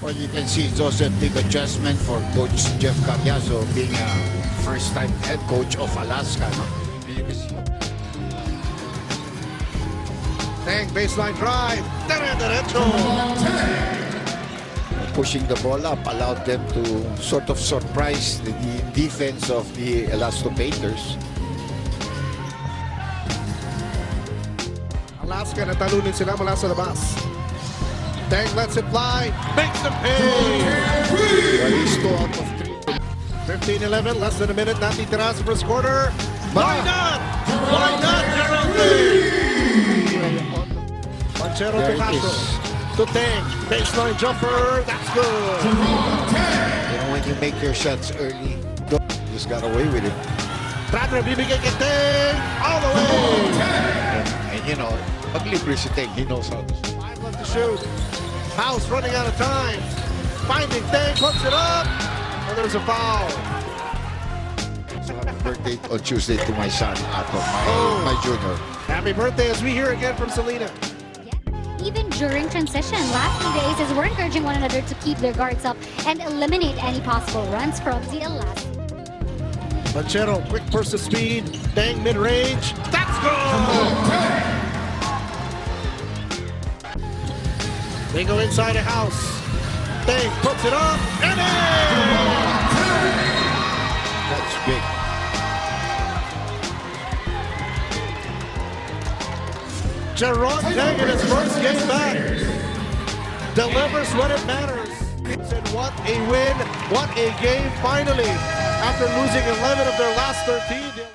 Well, you can see it's also a big adjustment for Coach Jeff Carriazo being a first-time head coach of Alaska. No? You can see. Teng, baseline drive. Derecho. Pushing the ball up allowed them to sort of surprise the defense of the Elasto Painters. Alaska, natalunin sila mula sa labas. Teng lets it fly. Makes them pay. Well, he's 2 out of 3. 15-11, less than a minute. Natitira sa first quarter. Why not? Why not, Jeron Teng? Panchero to There it Castro. is. To Teng. Baseline jumper. That's good. You know, when you make your shots early, just got away with it. Tracker, bibigay kay Teng. All the way. And you know, pag libre si Teng, he knows how to. 5 left to shoot. House running out of time. Finding Teng, puts it up. And there's a foul. So happy birthday on Tuesday to my son, Ato, my junior. Happy birthday as we hear again from Selena. Even during transition, last few days as we're encouraging one another to keep their guards up and eliminate any possible runs from the Alaska. Panchero, quick burst of speed. Teng mid-range. That's good! They go inside a house. Teng puts it up and in! That's big. Jeron Teng in his first game back delivers when it matters. And what a win, what a game finally. After losing 11 of their last 13.